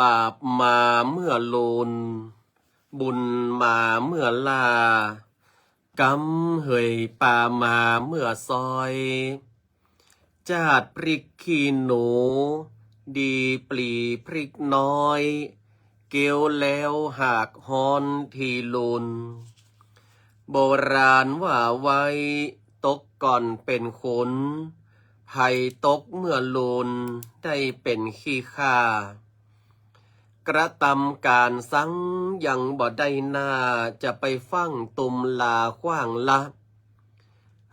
บาปมาเมื่อโลนบุญมาเมื่อลากำเหยป่ามาเมื่อซอยจาดพริกขี้หนูดีปลีพริกน้อยเกลียวแล้วหากฮอนทีลุนโบราณว่าไว้ตกก่อนเป็นคนภัยตกเมื่อลุนได้เป็นขี้ข้ากระตำการสังยังบ่ได้นาจะไปฟังตุมลาขว้างละ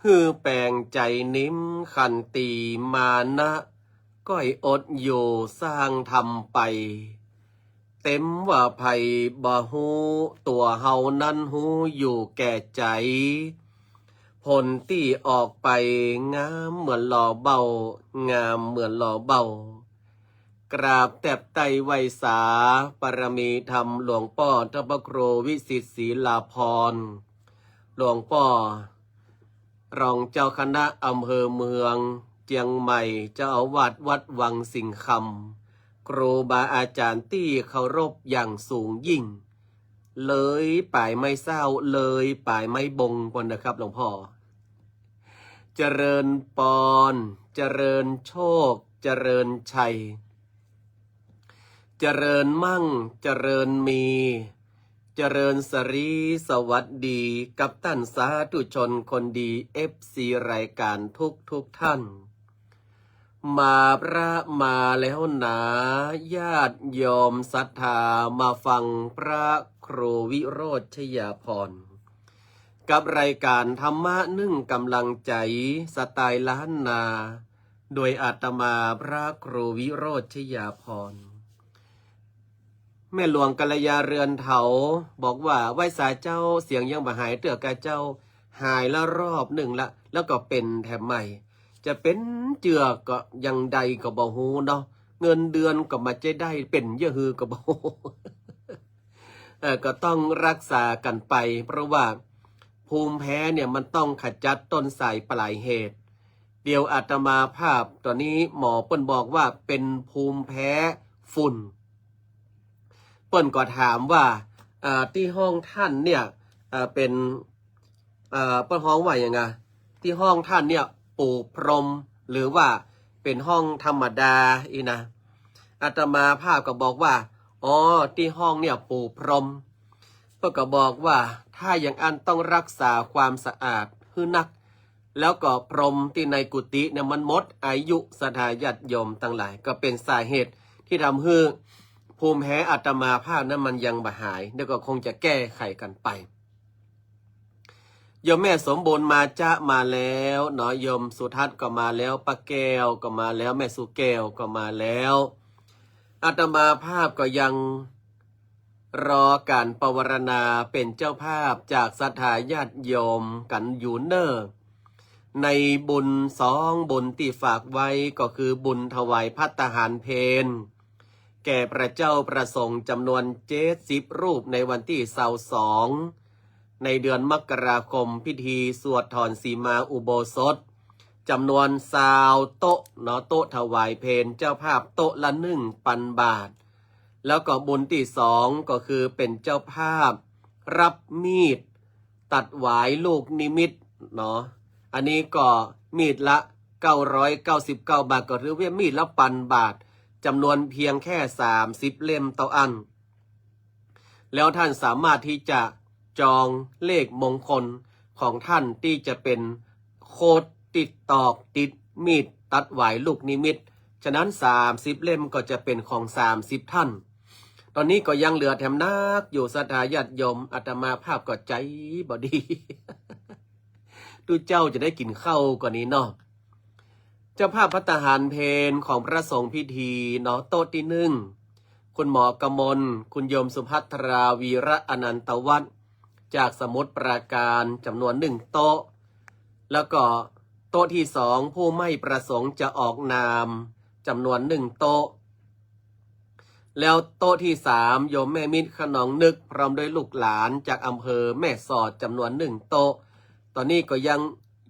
ฮือแปลงใจนิ้มขันตีมานะก้อยอดอยู่สร้างทำไปเต็มว่าภัยบ่ฮูตัวเฮานั้นฮูอยู่แก่ใจผลที่ออกไปงามเหมือนหล่อเบางามเหมือนหล่อเบากราบแตบไตไวสาปรมีธรรมหลวงพ่อทพโครวิสิตศรีลาภรณ์หลวงพ่อรองเจ้าคณะอำเภอเมืองเจียงใหม่เจ้าอาวาสวัดวังสิงคำครูบาอาจารย์ที่เคารพอย่างสูงยิ่งเลยป่ายไม่เศร้าเลยป่ายไม่บงคนนะครับหลวงพ่อเจริญปอนเจริญโชคเจริญชัยเจริญมั่งเจริญมีเจริญสรีสวัสดีกับท่านสาธุชนคนดีFCรายการทุกท่านมาพระมาแล้วหนาญาติโยมศรัทธามาฟังพระครูวิโรจน์ชยาภรณ์กับรายการธรรมะนึ่งกำลังใจสไตล์ล้านนาโดยอาตมาพระครูวิโรจน์ชยาภรณ์แม่หลวงกัลยาเรือนเถาบอกว่าไหว้สาเจ้าเสียงยังบ่หายเตือกาเจ้าหายละรอบหนึ่งละแล้วก็เป็นแถมใหม่จะเป็นเจือก็ยังใดก็บ่ฮู้เนาะเงินเดือนก็มาจะได้เป็นเยอะฮือก็บ่ฮู้ ก็ต้องรักษากันไปเพราะว่าภูมิแพ้เนี่ยมันต้องขจัดต้นสายปลายเหตุเดี๋ยวอาตมาภาพตอนนี้หมอเปิ้นบอกว่าเป็นภูมิแพ้ฝุ่นเปิ้นก็ถามว่าที่ห้องท่านเนี่ยเป็นเปิ้นห้องว่าอย่างไงที่ห้องท่านเนี่ยปูพรมหรือว่าเป็นห้องธรรมดาอีนะอาตมาภาพก็บอกว่าอ๋อที่ห้องเนี่ยปูพรมเปิ้นก็บอกว่าถ้าอย่างอันต้องรักษาความสะอาดคือนักแล้วก็พรมที่ในกุฏิเนี่ยมันหมดอายุสถาญาติโยมทั้งหลายก็เป็นสาเหตุที่ทำให้ภูมิแพ้อาตมาภาพนั้นมันยังบ่หายเดี๋ยวก็คงจะแก้ไขกันไปโยมแม่สมบูรณ์มาจ้ามาแล้วเนาะโยมสุทัศน์ก็มาแล้วป้าแก้วก็มาแล้วแม่สุแก้วก็มาแล้วอาตมาภาพก็ยังรอการปวารณาเป็นเจ้าภาพจากศรัทธาญาติโยมกันอยู่เนอในบุญ2บุญที่ฝากไว้ก็คือบุญถวายภัตตาหารเพลแก่พระเจ้าประสงค์จำนวน70รูปในวันที่22ในเดือนมกราคมพิธีสวดถอนสีมาอุโบสถจำนวน20โต๊ะเนาะโต๊ะถวายเพลเจ้าภาพโต๊ะละ1,000 บาทแล้วก็บุญที่2ก็คือเป็นเจ้าภาพรับมีดตัดหวายลูกนิมิตเนาะอันนี้ก็มีดละ999 บาทก็หรือว่ามีดละ1,000 บาทจำนวนเพียงแค่30เล่มต่ออันแล้วท่านสามารถที่จะจองเลขมงคลของท่านที่จะเป็นโคดติดตอกติดมีดตัดหวายลูกนิมิตฉะนั้น30เล่มก็จะเป็นของ30ท่านตอนนี้ก็ยังเหลือแถมนักอยู่ศรัทธาญาติโยมอาตมาภาพก็ใจบ่ดี ดูเจ้าจะได้กินข้าวกว่านี้เนาะเจ้าภาพภัตตาหารเพลของพระสงฆ์พิธีเนาะโต๊ะที่1คุณหมอกมลคุณโยมสุภัทราวีระอนันตวัฒน์จากสมุทรปราการจำนวน1โต๊ะแล้วก็โต๊ะที่2ผู้ไม่ประสงค์จะออกนามจำนวน1โต๊ะแล้วโต๊ะที่3โยมแม่มิตรขนองนึกพร้อมด้วยลูกหลานจากอำเภอแม่สอดจำนวน1โต๊ะตอนนี้ก็ยัง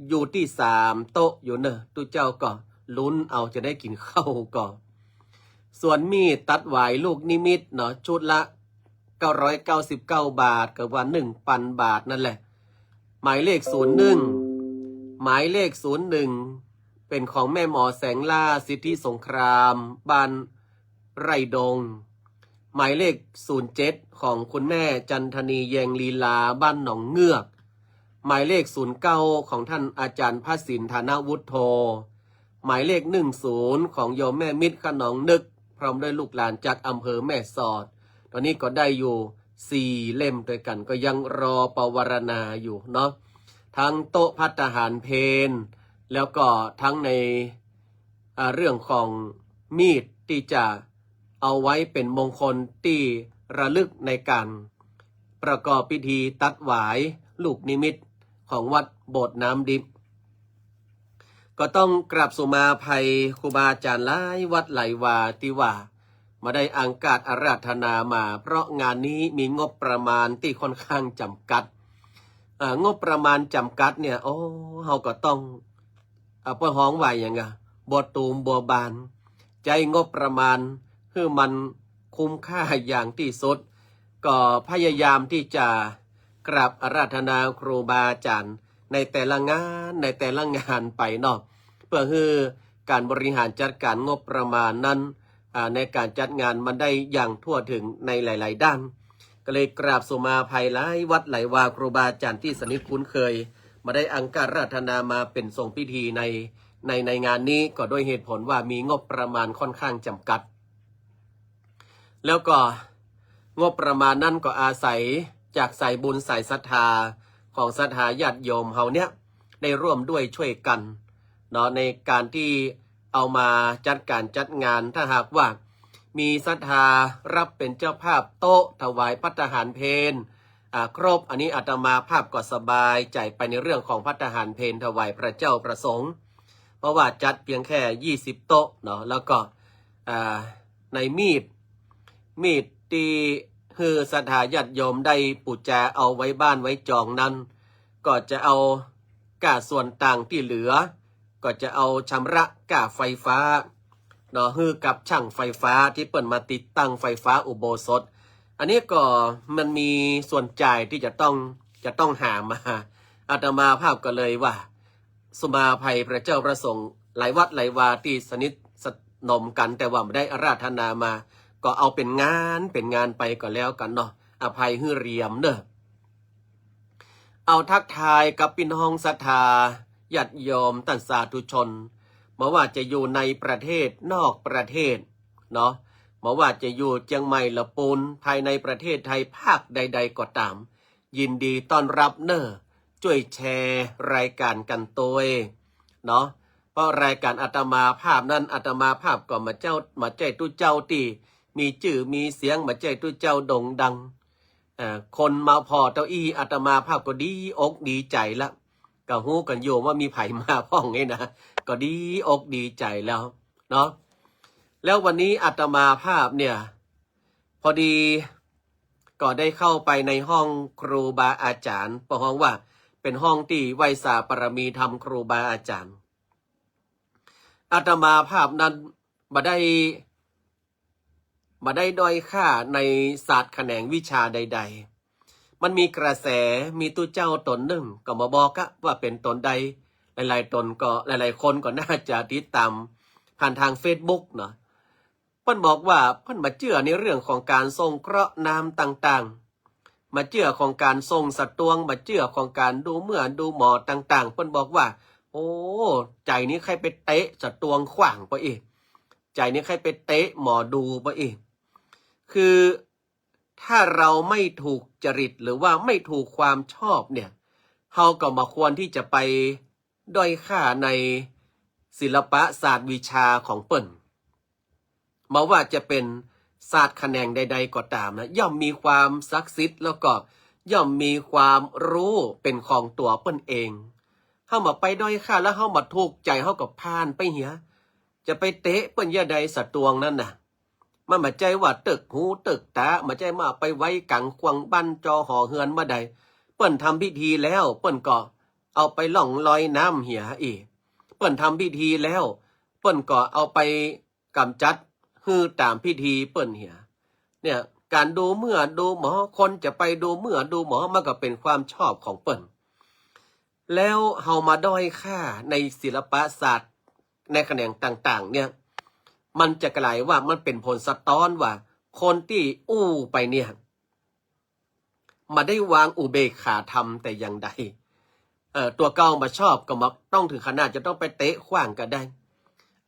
อยู่ที่3โต๊ะอยู่เนอะทุกเจ้าก็ลุ้นเอาจะได้กินข้าวก่อน ส่วนมีดตัดหวายลูกนิมิตเนาะชุดละ999 บาทกับว่า 1,000 บาทนั่นแหละหมายเลข01หมายเลข01เป็นของแม่หมอแสงล่าสิทธิสงครามบ้านไร่ดงหมายเลข07ของคุณแม่จันทนีแยงลีลาบ้านหนองเงือกหมายเลข09ของท่านอาจารย์ภสินธนวุฒโธหมายเลข10ของโยมแม่มิตรขนองนึกพร้อมด้วยลูกหลานจากอำเภอแม่สอดตอนนี้ก็ได้อยู่4เล่มด้วยกันก็ยังรอปวารณาอยู่เนาะทั้งโต๊ะภัตตาหารเพลแล้วก็ทั้งในเรื่องของมีดที่จะเอาไว้เป็นมงคลที่ระลึกในการประกอบพิธีตัดหวายลูกนิมิตของวัดโบสถ์น้ำดิบก็ต้องกราบสุมาภัยครูบาอาจารย์หลายวัดหลายวาที่ว่ามาได้อังกาศอาราธนามาเพราะงานนี้มีงบประมาณที่ค่อนข้างจำกัดงบประมาณจำกัดเนี่ยเราก็ต้องเพื่อห้องไหวอย่างเงี้ยบัวตูมบัวบานใจงบประมาณคือมันคุ้มค่าอย่างที่สุดก็พยายามที่จะกราบอาราธนาครูบาอาจารย์ในแต่ละงานไปเนาะเพื่อให้การบริหารจัดการงบประมาณนั้นในการจัดงานมันได้อย่างทั่วถึงในหลายๆด้านก็เลยกราบสุมาภัยหลายวัดหลายวาครูบาอาจารย์ที่สนิทคุ้นเคยมาได้อังการราธนามาเป็นทรงพิธีในงานนี้ก็โดยเหตุผลว่ามีงบประมาณค่อนข้างจำกัดแล้วก็งบประมาณนั้นก็อาศัยจากสายบุญสายศรัทธาของศรัทธาญาติโยมเฮาเนี้ยได้ร่วมด้วยช่วยกันเนาะในการที่เอามาจัดงานถ้าหากว่ามีศรัทธารับเป็นเจ้าภาพโต๊ะถวายภัตตาหารเพลครบอันนี้อาตมาภาพก็สบายใจไปในเรื่องของภัตตาหารเพลถวายพระเจ้าประสงค์เพราะว่าจัดเพียงแค่20โต๊ะเนาะแล้วก็ในมีดที่คือศรัทธาญาติโยมได้ปูจาเอาไว้บ้านไว้จองนั้นก็จะเอาค่าส่วนต่างที่เหลือก็จะเอาชำระค่าไฟฟ้าเนาะฮือกับช่างไฟฟ้าที่เปิดมาติดตั้งไฟฟ้าอุโบสถอันนี้ก็มันมีส่วนจ่ายที่จะต้องหามาอาตมาภาพก็เลยว่าสุมาภัยพระเจ้าประสงค์หลายวัดหลายวาที่สนิทสนมกันแต่ว่าไม่ได้อาราธนามาก็เอาเป็นงานไปก็แล้วกันเนาะอภัยฮือเรียมเนอะเอาทักทายกับพี่น้องศรัทธาญาติโยมท่านสาธุชนไม่ว่าจะอยู่ในประเทศนอกประเทศเนาะไม่ว่าจะอยู่เชียงใหม่ละปูนภายในประเทศไทยภาคใดๆก็ตามยินดีต้อนรับเนอะช่วยแชร์รายการกันตัวเนาะเพราะรายการอาตมาภาพนั้นอาตมาภาพก็มาใจตู้เจ้าตีมีชื่อมีเสียงมาใจตู้เจ้าโด่งดังคนมาพอเต้าอี้อาตมาภาพก็ดีอกดีใจละก็ฮู้กันโยมว่ามีไผ่มาพ้องไงนะก็ดีอกดีใจแล้วเนาะแล้ววันนี้อาตมาภาพเนี่ยพอดีก็ได้เข้าไปในห้องครูบาอาจารย์เพราะห้องว่าเป็นห้องที่ไหว้สาปรมีธรรมครูบาอาจารย์อาตมาภาพนั้นมาได้ด้อยค่าในศาสตร์แขนงวิชาใดๆมันมีกระแสมีตู้เจ้าตนหนึ่งก็มาบอกว่าเป็นตนใดหลายๆตนก็หลายๆคนก็น่าจะติดตามผ่านทาง Facebook เนาะเพิ่นบอกว่าเพิ่นมาเชื่อในเรื่องของการทรงเคราะห์นามต่างๆมาเชื่อของการทรงสัตวงมาเชื่อของการดูเมื่อดูหมอต่างๆเพิ่นบอกว่าโอ้ใจนี้ใครไปเตะสัตวงขว้างไปอีกใจนี้ใครไปเตะหมอดูไปอีกคือถ้าเราไม่ถูกจริตหรือว่าไม่ถูกความชอบเนี่ยเราก็มาควรที่จะไปด้อยค่าในศิลปะศาสตร์วิชาของเปิ้นมาว่าจะเป็นศาสตร์แขนงใดๆก็ตามนะย่อมมีความศักดิ์สิทธิ์แล้วก็ย่อมมีความรู้เป็นของตัวเปิ้นเองเข้ามาไปด้อยค่าแล้วเข้ามาถูกใจเข้ากับพานไปเหียจะไปเตะเปิ้นยาใดสัตวงนั่นน่ะมันมาใจว่าตึกหูตึกตามาใจมาไปไว้กังควงบันจอหอเฮือนมาใดเปิ้นทำพิธีแล้วเปิ้นก็เอาไปล่องลอยน้ำเหียอีเปิ้นทำพิธีแล้วเปิ้นก็เอาไปกำจัด คือตามพิธีเปิ้นเหียเนี่ยการดูเมื่อดูหมอคนจะไปดูเมื่อดูหมอมันก็เป็นความชอบของเปิ้นแล้วเฮามาด้อยค่าในศิลปศาสตร์ในแขนงต่างๆเนี่ยมันจะกลายว่ามันเป็นผลสะท้อนว่าคนที่อู้ไปเนี่ยมาได้วางอุเบกขาธรรมแต่อย่างใดตัวเก่ามาชอบก็มาต้องถึงขนาดจะต้องไปเตะขว้างก็ได้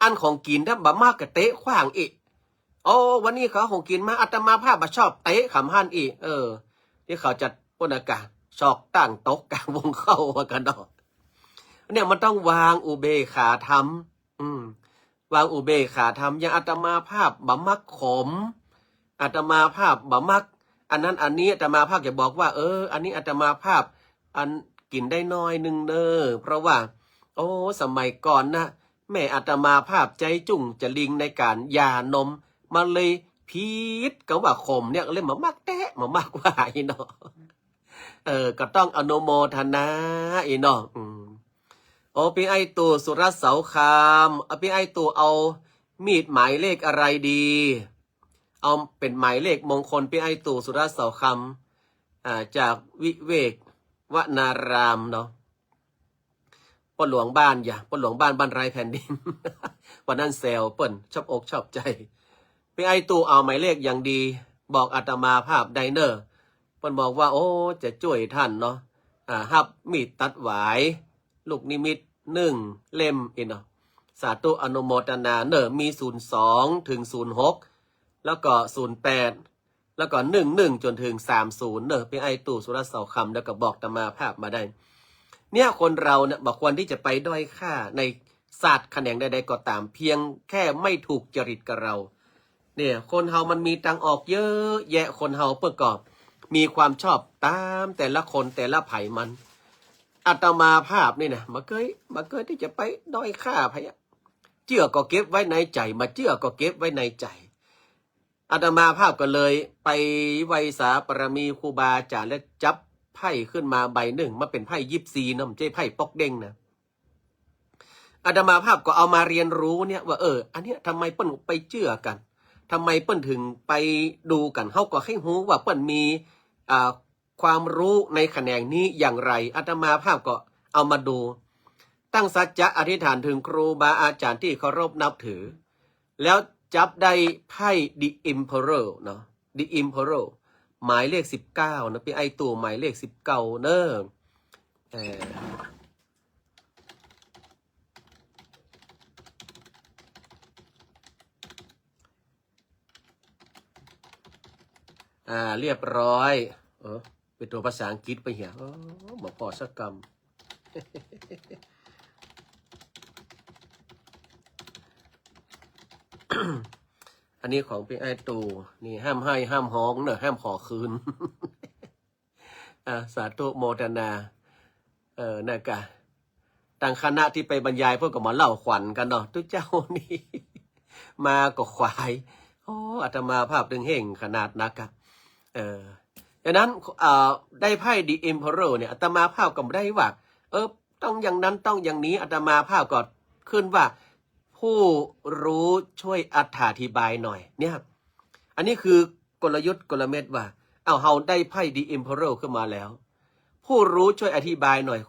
อันของกินถ้าบามากก็เตะขว้างอีกโอ้วันนี้เขาของกินมาอาตมาภาพมาชอบเตะขำหันอีกที่เขาจัดปนากาศชอกตั้งโต๊ะกลางวงเข้ากันดอกเนี่ยมันต้องวางอุเบกขาธรรมวางอุเบกขาธรรมอย่างอาตมาภาพบามักขมอาตมาภาพบามักอันนั้นอันนี้อาตมาภาพจะบอกว่าอันนี้อาตมาภาพอันกินได้น้อยนึงเด้อเพราะว่าโอ้สมัยก่อนนะแม่อาตมาภาพใจจุ่งจะลิงในการยานมมาเลยพีดก็ว่าขมเนี่ยเลยมามากแตะมามากว่าอีเนาะก็ต้องอนุโมทนาอีเนาะโอ้พี่ไอตู่สุรเสาคามพี่ไอตู่เอามีดหมายเลขอะไรดีเอาเป็นหมายเลขมงคลพี่ไอตู่สุรเสาคำจากวิเวกวนารามเนาะป้นหลวงบ้านป้นหลวงบ้านไรแผ่นดิน วันนั้นแซวเปิ้นชอบอกชอบใจพี่ไอตู่เอาหมายเลขอย่างดีบอกอาตมาภาพไดเนอร์เปิ้นบอกว่าโอ้จะช่วยท่านเนาะฮับมีดตัดหวายลูกนิมิต1 เล่มเนาะสาธุอนุโมทนามี02 ถึง 06แล้วก็08แล้วก็11จนถึง30พี่ไอตู่สุรเสาคำแล้วก็บอกอาตมาภาพมาได้เนี่ยคนเราเนี่ยบอกควรที่จะไปด้อยค่าในศาสตร์แขนงใดๆก็ตามเพียงแค่ไม่ถูกจริตกับเราเนี่ยคนเฮามันมีตังออกเยอะแยะคนเฮาประกอบมีความชอบตามแต่ละคนแต่ละไผ่มันอาตมาภาพนี่นะมาเคยที่จะไปด้อยค่าไผ่เจื่อก็เก็บไว้ในใจมาเจื่อก็เก็บไว้ในใจอาตมาภาพก็เลยไปไหว้สาปรมีครูบาอาจารย์และจับไพ่ขึ้นมาใบหนึ่งมาเป็นไพ่24นะไม่ใช่ไพ่ปอกเด้งนะอาตมาภาพก็เอามาเรียนรู้เนี่ยว่าอันเนี้ยทำไมเปิ้นไปเชื่อกันทำไมเปิ้นถึงไปดูกันเฮาก็ให้รู้ว่าเปิ้นมีความรู้ในแขนงนี้อย่างไรอาตมาภาพก็เอามาดูตั้งสัจจะอธิษฐานถึงครูบาอาจารย์ที่เคารพนับถือแล้วจับได้ไพ่ The Emperor เนาะ The Emperor หมายเลข19นะพี่ไอตู่หมายเลข19เนอะเรียบร้อยเป็นตัวภาษาอังกฤษไปเหี้ยหมอพอสักกรรม อันนี้ของพี่ไอตู่นี่ห้ามให้ห้ามฮ้องเนอะห้ามขอคืน สาธุโมทนานะกะต่างคณะที่ไปบรรยายพวกก็มาเล่าขวัญกันเนาะทุกเจ้านี่ มาก็ควายอาตมาภาพดึงเห่งขนาดนักอะดังนั้นได้ไพ่ The Emperor เนี่ยอาตมาภาพก็ได้ว่าต้องอย่างนั้นต้องอย่างนี้อาตมาภาพก็ขึ้นว่าผู้รู้ช่วยอธิบายหน่อยเนี่ยอันนี้คือกลยุทธ์กลเม็ดว่าเฮาได้ไพ่ The Emperor ขึ้นมาแล้วผู้รู้ช่วยอธิบายหน่อย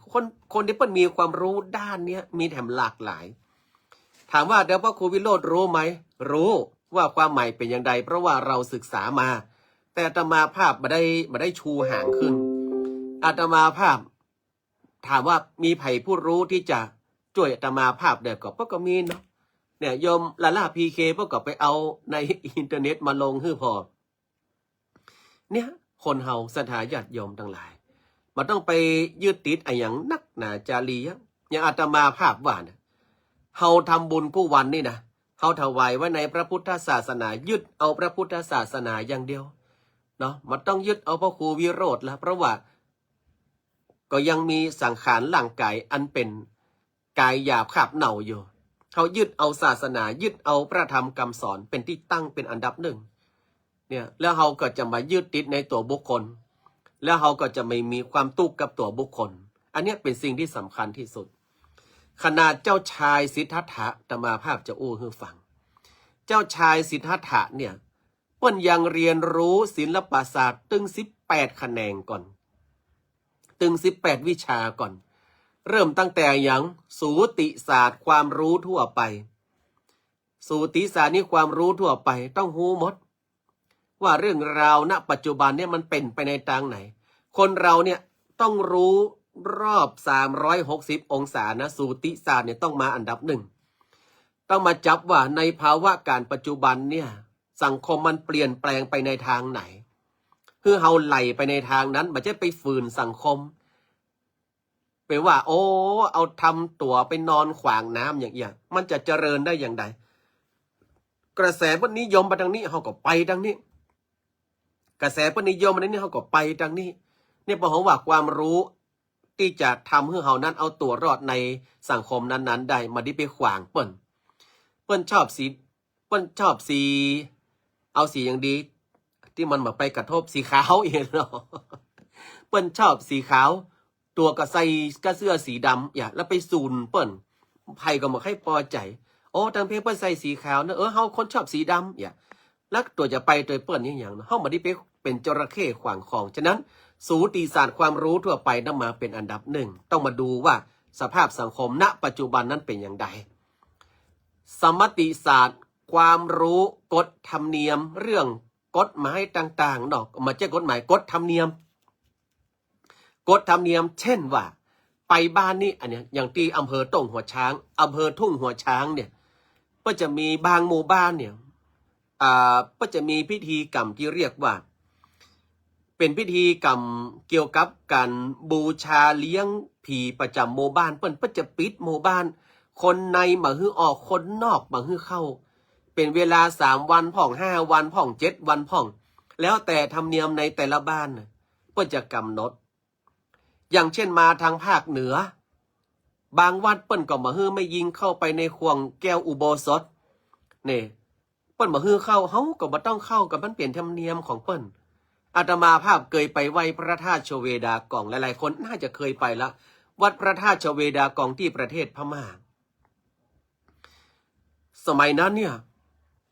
คนที่เพิ่นมีความรู้ด้านนี้มีแถมหลากหลายถามว่าเดี๋ยวพ่อครูวิโรจน์รู้ไหมรู้ว่าความหมายเป็นอย่างไรเพราะว่าเราศึกษามาแต่อาตมาภาพมาได้ชูหางขึ้นอาตมาภาพถามว่ามีไผ่ผู้รู้ที่จะช่วยอาตมาภาพเดี๋ยวก็มีเนาะเนี่ยโยมลาล่าพีเคพวกก็ไปเอาในอินเทอร์เน็ตมาลงฮื้อพอเนี่ยคนเฮาศรัทธาญาติโยมทั้งหลายมันต้องไปยึดติดอย่างนักหนาจารีอย่างอาตมาภาพว่านะเฮาทำบุญกู้วันนี่นะเฮาถวายไว้ในพระพุทธศาสนายึดเอาพระพุทธศาสนาอย่างเดียวเนาะมันต้องยึดเอาพระครูวิโรธแล้วเพราะว่าก็ยังมีสังขารร่างกายอันเป็นกายหยาบขาบเน่าอยู่เขายึดเอาศาสนายึดเอาพระธรรมคำสอนเป็นที่ตั้งเป็นอันดับหนึ่งเนี่ยแล้วเขาก็จะมายึดติดในตัวบุคคลแล้วเขาก็จะไม่มีความตุกกับตัวบุคคลอันนี้เป็นสิ่งที่สำคัญที่สุดขนาดเจ้าชายสิทธัตถะอาตมาภาพจะอู้ให้ฟัง เจ้าชายสิทธัตถะเนี่ยเปิ้นยังเรียนรู้ศิลปศาสตร์ตึง18 แขนงก่อนตึง18 วิชาก่อนเริ่มตั้งแต่อย่างสูติศาสตร์ความรู้ทั่วไปสูติศาสตร์นี่ความรู้ทั่วไปต้องรู้หมดว่าเรื่องราวณปัจจุบันเนี่ยมันเป็นไปในทางไหนคนเราเนี่ยต้องรู้รอบ360 องศานะสูติศาสตร์เนี่ยต้องมาอันดับหนึ่งต้องมาจับว่าในภาวะการปัจจุบันเนี่ยสังคมมันเปลี่ยนแปลงไปในทางไหนคือเฮาไหลไปในทางนั้นมันจะไปฝืนสังคมไปว่าโอ้เอาทำตัวไปนอนขวางน้ำอย่างเงี้ยมันจะเจริญได้อย่างไรกระแสพวกนิยมไปทางนี้เฮาก็ไปทางนี้กระแสพวกนิยมอันนี้เฮาก็ไปทางนี้เนี่ยบอกว่าความรู้ที่จะทำให้เฮานั้นเอาตัวรอดในสังคมนั้นๆได้มาดิไปขวางเปิ้นชอบสีเอาสีอย่างดีที่มันมาไปกระทบสีขาวเองเนาะเปิ้นชอบสีขาวตัวก็ใส่กระเสื้อสีดำอย่าแล้วไปซูนเปิ้นไผ่ก็มาให้พอใจโอ้ทางเพเปิ้นใส่สีขาวนะเฮาคนชอบสีดำอย่าแล้วตัวจะไปตัวเปิ้นอย่างเฮามาดิไปเป็นจระเข้ขวางคลองฉะนั้นสูติศาสตร์ความรู้ทั่วไปนำมาเป็นอันดับหนึ่งต้องมาดูว่าสภาพสังคมณปัจจุบันนั้นเป็นอย่างไรสมติศาสตร์ความรู้กฎธรรมเนียมเรื่องกฎหมายต่างๆเนาะมาเจ้ากฎหมายกฎธรรมเนียมเช่นว่าไปบ้านนี่อันเนี้ยอย่างที่อำเภอต้งหัวช้างอำเภอทุ่งหัวช้างเนี่ยก็จะมีบางหมู่บ้านเนี่ยก็จะมีพิธีกรรมที่เรียกว่าเป็นพิธีกรรมเกี่ยวกับการบูชาเลี้ยงผีประจำหมู่บ้านเปิ้นจะปิดหมู่บ้านคนในมาฮื้อออกคนนอกมาฮื้อเข้าเป็นเวลา3 วันพ่อง5 วันพ่อง7 วันพ่องแล้วแต่ธรรมเนียมในแต่ละบ้านเปิ้นจะกำหนดอย่างเช่นมาทางภาคเหนือบางวัดเปิ้นก็มาฮื้อไม่ยิงเข้าไปในควงแก้วอุโบสถนี่เปิ้นมาฮื้อเข้าเฮาก็บ่ต้องเข้ากับมันเปลี่ยนธรรมเนียมของเปิ้นอาตมาภาพเคยไปไหว้พระธาตุชเวดากองหลายๆคนน่าจะเคยไปละวัดพระธาตุชเวดากองที่ประเทศพม่าสมัยนั้นเนี่ย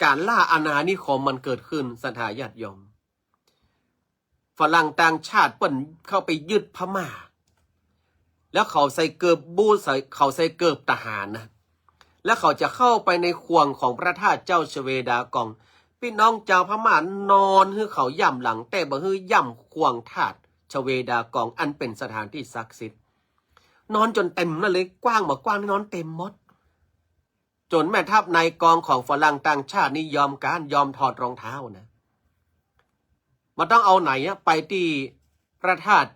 การล่าอาณานิคมมันเกิดขึ้นสถาญาติโยมฝรั่งต่างชาติเปิ้นเข้าไปยึดพม่าแล้วเขาใส่เกิบบูเขาใส่เกิบทหารนะแล้วเขาจะเข้าไปในควงของพระธาตุเจ้าชเวดากองพี่น้องเจ้าพม่านอนฮือเขาย่ำหลังแต่บ่ฮือย่ำควงธาตุชเวดากองอันเป็นสถานที่ศักดิ์สิทธิ์นอนจนเต็มนั่นเลยกว้างบ่กว้างนอนเต็มหมดจนแม่ทัพนายกองของฝรั่งต่างชาตินี่ยอมถอดรองเท้านะมันต้องเอาไหนไปที่พระธาตุ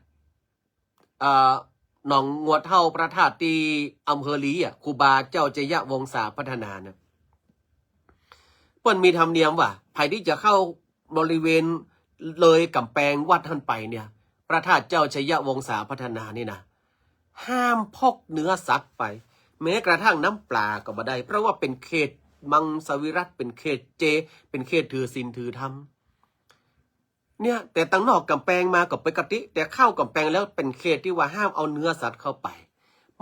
หนองงัวเท่าพระธาตุที่อำเภอลีครูบาเจ้าเจยะวงศาพัฒนานะเปิ้นมีธรรมเนียมว่าใครที่จะเข้าบริเวณเลยกำแพงวัดท่านไปเนี่ยพระธาตุเจ้าชัยวงศาพัฒนานี่นะห้ามพกเนื้อสัตว์ไปแม้กระทั่งน้ำปลาก็บ่ได้เพราะว่าเป็นเขตมังสวิรัติเป็นเขตเจเป็นเขตถือศีลถือธรรมเนี่ยแต่ตั้งนอกกำแพงมาก็ปกติแต่เข้ากำแพงแล้วเป็นเขตที่ว่าห้ามเอาเนื้อสัตว์เข้าไป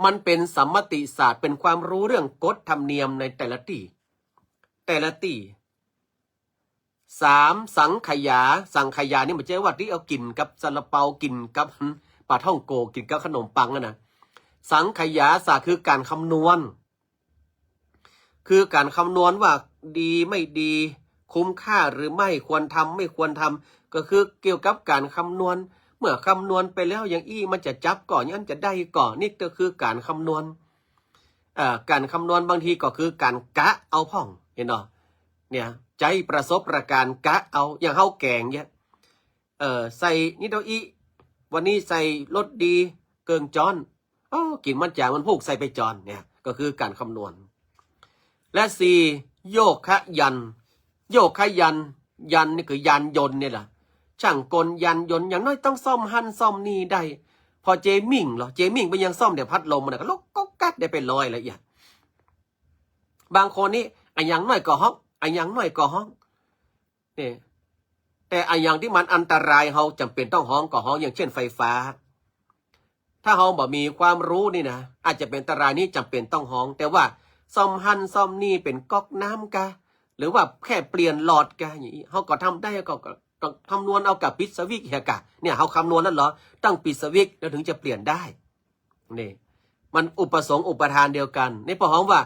มันเป็นสัมมติศาสตร์เป็นความรู้เรื่องกฎธรรมเนียมในแต่ละที่3สังขยานี่มันเจ๊ว่าที่เอากินกับซาลาเปากินกับปลาท่องโกกินกับขนมปังนะสังขยาศาสตร์คือการคำนวณว่าดีไม่ดีคุ้มค่าหรือไม่ควรทำไม่ควรทำก็คือเกี่ยวกับการคำนวณเมื่อคำนวณไปแล้วอย่างอี้มันจะจับก่อนยันจะได้ก่อนนี่ก็คือการคำนวณการคำนวณบางทีก็คือการกะเอาพ่องเห็นเนาะเนี่ยใจประสบประการกะเอาอย่างเฮาแกงเนี่ยใส่นิดเดียวอีวันนี้ใส่รสดีเกิงจอนกินมันจางมันพูกใส่ไปจอนเนี่ยก็คือการคำนวณและ4โยคะยันนี่คือยานยนต์เนี่ยแหละช่างกลยานยนต์อย่างน้อยต้องซ่อมหันซ่อมนี่ได้พอเจมิ่งไปยังซ่อมเดี๋ยวพัดลมมันก็ลกก็กัดได้เป็นร้อยละเอียดบางคนนี่อันอย่างน้อยก็ห้องนี่แต่อันอย่างที่มันอันตรายเฮาจำเป็นต้องห้องก็ห้องอย่างเช่นไฟฟ้าถ้าเฮาบ่มีความรู้นี่นะอาจจะเป็นอันตรายนี่จำเป็นต้องห้องแต่ว่าซ่อมหันซ่อมนี่เป็นก๊อกน้ำกะ หรือว่าแค่เปลี่ยนหลอดกะอย่างนี้เขาก็ทำได้ก็คำนวณเอากับปิดสวิตช์เฮียกะเนี่ยเขาคำนวณแล้วเหรอต้องปิดสวิตช์แล้วถึงจะเปลี่ยนได้นี่มันอุปสงค์อุปทานเดียวกันนี่พอหอมว่า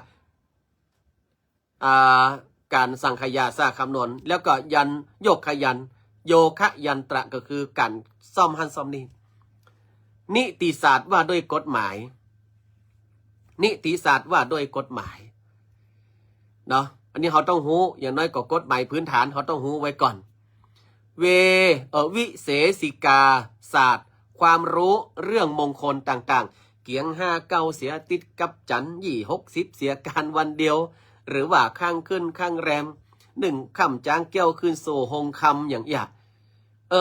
การสังขยาสร้างคำนวณแล้วก็ยันโยกขยันโยคะยันตระก็คือการซ่อมหันซ่อมนี่นิติศาสตร์ว่าด้วยกฎหมายนิติศาสตร์ว่าด้วยกฎหมายเนาะอันนี้เขาต้องรู้อย่างน้อยก็กฎหมายพื้นฐานเขาต้องรู้ไว้ก่อนวิเศษิกาศาสตร์ความรู้เรื่องมงคลต่างๆเกียง59เสียติดกับจัน60เสียการวันเดียวหรือว่าข้างขึ้นข้างแรม1ค่ำจางเกี้ยวขึ้นโซหงคำอย่าง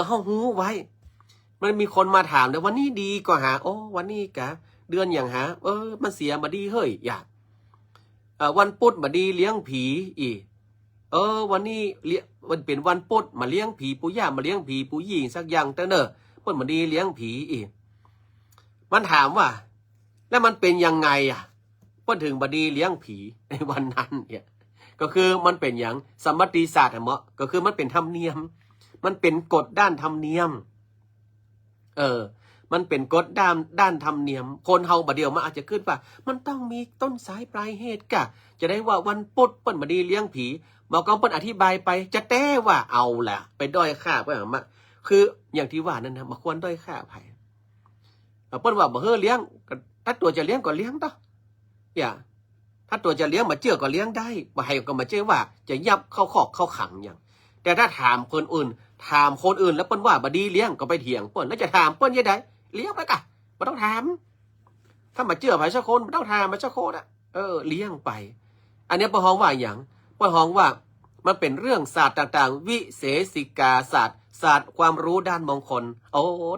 เฮาหูไว้มันมีคนมาถามเลยวันนี้ดีก็หาโอ้วันนี้กะเดือนอย่างหามันเสียมาดีเฮ้ยวันพุธมาดีเลี้ยงผีอีวันนี้มันเป็นวันพุธมาเลี้ยงผีปู่ย่ามาเลี้ยงผีปู่ยี่สักอย่างแต่เนอะเพิ่นมาดีเลี้ยงผีอีมันถามว่าแล้วมันเป็นยังไงเพิ่นถึงบดีเลี้ยงผีในวันนั้นเนี่ยก็คือมันเป็นอย่างสมมติศาสตร์เหมาะก็คือมันเป็นธรรมเนียมมันเป็นกฎด้านธรรมเนียมมันเป็นกฎด้านธรรมเนียมคนเฮาบะเดียวมาอาจจะขึ้นว่ามันต้องมีต้นสายปลายเหตุกะจะได้ว่าวันพุธเปิ้นบดีเลี้ยงผีบอกก็เปิ้นอธิบายไปจะแต้ว่าเอาล่ะไปด้อยค่าไปมาคืออย่างที่ว่านั่นนะมาควรด้อยค่าไผเปิ้นว่าบ่เฮ้อเลี้ยงถ้าตัวจะเลี้ยงก็เลี้ยงต่อถ้าตัวจะเลี้ยงมาเจือก็เลี้ยงได้บ่ให้ก็มาเจือว่าจะยับเข้าคอกเข้าขังอย่างแต่ถ้าถามคนอื่นแล้วเปิ้นว่าบดีเลี้ยงก็ไปเถียงเปิ้นแล้วจะถามเปิ้นยังไงเลี้ยงไปกะไม่ต้องถามถ้ามาเจือไผสักคนไม่ต้องถามมาสักคนเลี้ยงไปอันนี้ป้าฮองว่าอย่างป้าฮองว่ามันเป็นเรื่องศาสตร์ต่างๆวิเศษิกาศาสตร์ความรู้ด้านมงคล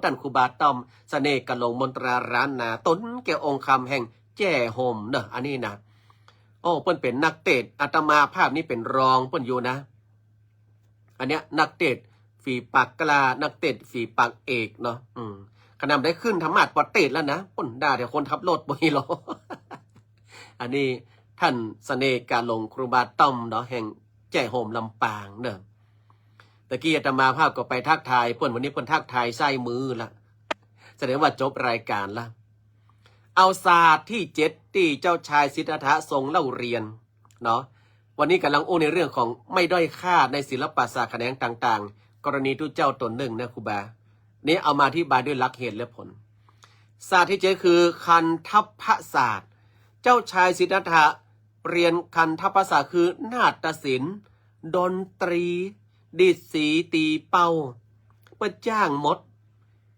ท่านครูบาต้อมเสน่ห์กะหลงมนตราร้านนาต้นแก้วองค์คำแห่งแจ้โฮมเนอะอันนี้นะเปิ้นเป็นนักเตะอาตมาภาพนี้เป็นรองเปิ้นอยู่นะอันเนี้ยนักเตะฝีปากกลานักเตะฝีปากเอกเนาะขนาดได้ขึ้นธรรมะปอเตศแล้วนะป่นด่าแต่คนทับรถบ่ฮีโล อันนี้ท่านเสน่ห์กาหลงครูบาต้อมเนาะแห่งแจ้โฮมลำปางเนอะตะกี้อาตมาภาพก็ไปทักทายเปิ้นวันนี้เปิ้นทักทายไส้มือละแสดงว่าจบรายการละเอาศาสตร์ที่7ที่เจ้าชายสิทธัตถะทรงเล่าเรียนเนาะวันนี้กำลังในเรื่องของไม่ด้อยค่าในศิลปศาสตร์แขนงต่างๆกรณีทุเจ้าตนหนึ่งนะครูบานี้เอามาอธิบายด้วยหลักเหตุและผลศาสตร์ที่7คือคันทัพพศาสตร์เจ้าชายสิทธัตถะเรียนคันทัพพศาสตร์คือนาฏศิลป์ดนตรีดิดสีตีเป่าเพื่อจ้างหมด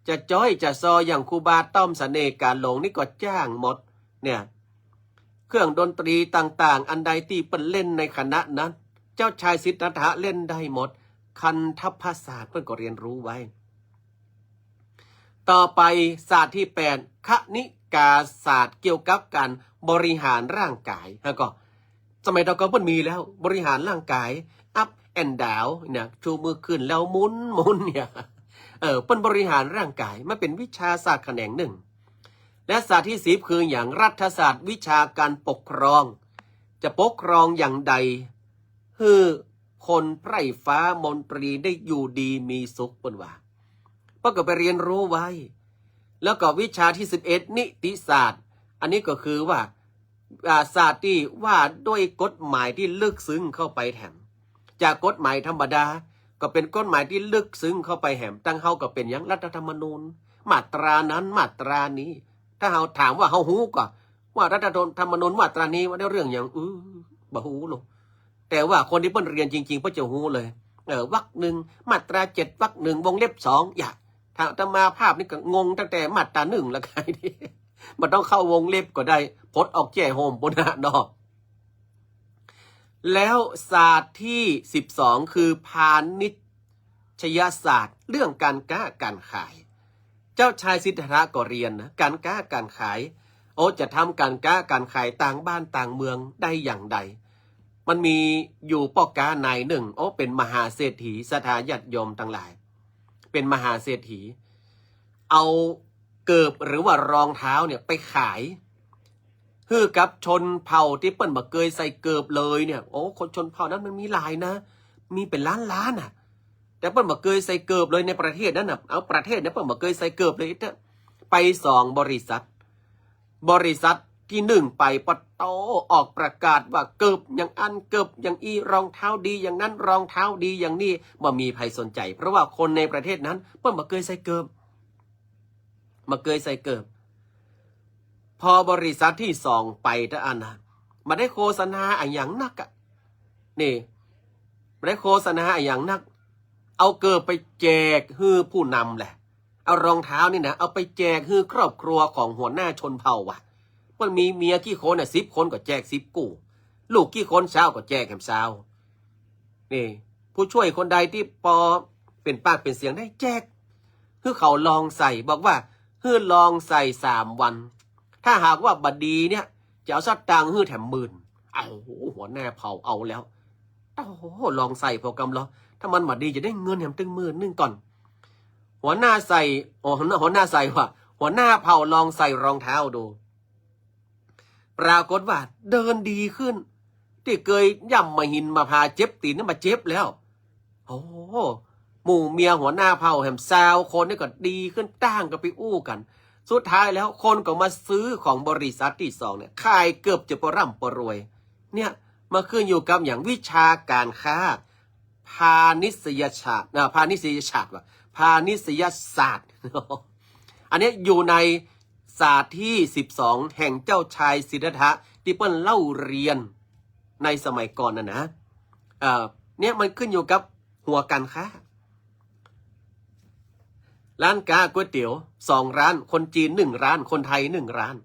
จะจ้อยจะซออย่างครูบาต้อมเสน่ห์กาหลงนี่ก็จ้างหมดเนี่ยเครื่องดนตรีต่างๆอันใดที่เป็นเล่นในคณะนั้นเจ้าชายสิทธัตถะเล่นได้หมดคันทัพพศาสตร์เพื่อนก็เรียนรู้ไว้ต่อไปศาสตร์ที่8คณิกาศาสตร์เกี่ยวกับการบริหารร่างกายแล้วก็สมัยเราก็เพิ่นมีแล้วบริหารร่างกาย up and down เนี่ยชูมือขึ้นแล้วหมุนเนี่ยเพิ่นบริหารร่างกายมันเป็นวิชาศาสตร์แขนงหนึ่งและศาสตร์ที่10คืออย่างรัฐศาสตร์วิชาการปกครองจะปกครองอย่างใดคือคนไพร่ฟ้ามนตรีได้อยู่ดีมีสุขเพิ่นว่าก็ไปเรียนรู้ไว้แล้วก็วิชาที่11นิติศาสตร์อันนี้ก็คือว่าศาสตร์ที่ว่าด้วยกฎหมายที่ลึกซึ้งเข้าไปแถมจากกฎหมายธรรมดาก็เป็นกฎหมายที่ลึกซึ้งเข้าไปแหมตั้งเฮาก็เป็นอย่างรัฐธรรมนูญมาตรานั้นมาตรานี้ถ้าเฮาถามว่าเฮาฮู้ก็ว่ารัฐธรรมนูญมาตรานี้ว่าได้เรื่องอย่างบ่ฮู้หรอกแต่ว่าคนที่เพิ่นเรียนจริงๆเพิ่นจะฮู้เลยวรรค1มาตรา7วรรค1วงเล็บ2อย่าถ้าอาตมาภาพนี่ก็งงตั้งแต่มาตรา1แล้วไงนี่มันต้องเข้าวงเล็บก็ได้พดออกแจ้โฮมบนหน้าดอกแล้วศาสตร์ที่12คือพาณิชยศาสตร์เรื่องการค้าการขายเจ้าชายสิทธัตถะก็เรียนนะการค้าการขายจะทำการค้าการขายต่างบ้านต่างเมืองได้อย่างใดมันมีอยู่พ่อกานายหนึ่งเป็นมหาเศรษฐีสถาญาติโยมทั้งหลายเป็นมหาเศรษฐีเอาเกิบหรือว่ารองเท้าเนี่ยไปขาย คือกับชนเผ่าที่เปิ้นบ่เคยใส่เกิบเลยเนี่ยโอ้คนชนเผ่านั้นมันมีหลายนะมีเป็นล้านอ่ะแต่เปิ้นบ่เคยใส่เกิบเลยในประเทศนั้นน่ะเอาประเทศเนี่ยเปิ้นบ่เคยใส่เกิบเลยไป2 บริษัทที่1ไปปะโตออกประกาศว่าเกิบอย่างอันเกิบอย่างอีรองเท้าดีอย่างนั้นรองเท้าดีอย่างนี้บ่มีใครสนใจเพราะว่าคนในประเทศนั้นเปิ้นบ่เคยใส่เกิบพอบริษัทที่2ไปถ้าอันนะมาได้โฆษณาอย่างนักอ่ะนี่มาได้โฆษณาอย่างนักเอาเกิบไปแจกฮือผู้นำแหละเอารองเท้านี่นะเอาไปแจกฮือครอบครัวของหัวหน้าชนเผ่าว่ะมันมีเมียกี่คนน่ะ10 คนก็แจก10 กู้ลูกกี่คนเช้าก็แจกแหมเช้านี่ผู้ช่วยคนใดที่พอเป็นปากเป็นเสียงได้แจกคือเขาลองใส่บอกว่าคือลองใส่3 วันถ้าหากว่าบดีเนี่ยจะเอาสักตังค์ฮือแถม10,000เอาหัวหน้าเผ่าเอาแล้วโอ้โหลองใส่พอกำล้อถ้ามันบดีจะได้เงินแถม10,000ก่อนหัวหน้าใส่หัวหน้าใส่ว่าหัวหน้าเผ่าลองใส่รองเท้าดูปรากฏว่าเดินดีขึ้นที่เคยย่ำมาหินมาพาเจ็บตีนนั่นมาเจ็บแล้วโอ้หมู่เมียหัวหน้าเผ่าแหมซาวคนนี่ก็ดีขึ้นตั้งก็ไปอู้กันสุดท้ายแล้วคนก็มาซื้อของบริษัทที่2เนี่ยขายเกือบจะปร่ำปรวยเนี่ยมาขึ้นอยู่กับอย่างวิชาการค้าพาณิชยศาสตร์พาณิชยศาสตร์ว่ะพาณิชยศาสตร์ อันนี้อยู่ในศาสตร์ที่12แห่งเจ้าชายสิทธัตถะที่เปิ้นเล่าเรียนในสมัยก่อนนะเนี่ยมันขึ้นอยู่กับหัวการค้าร้านกาก๋วยเตี๋ยว2 ร้านคนจีน1 ร้านคนไทย1 ร้าน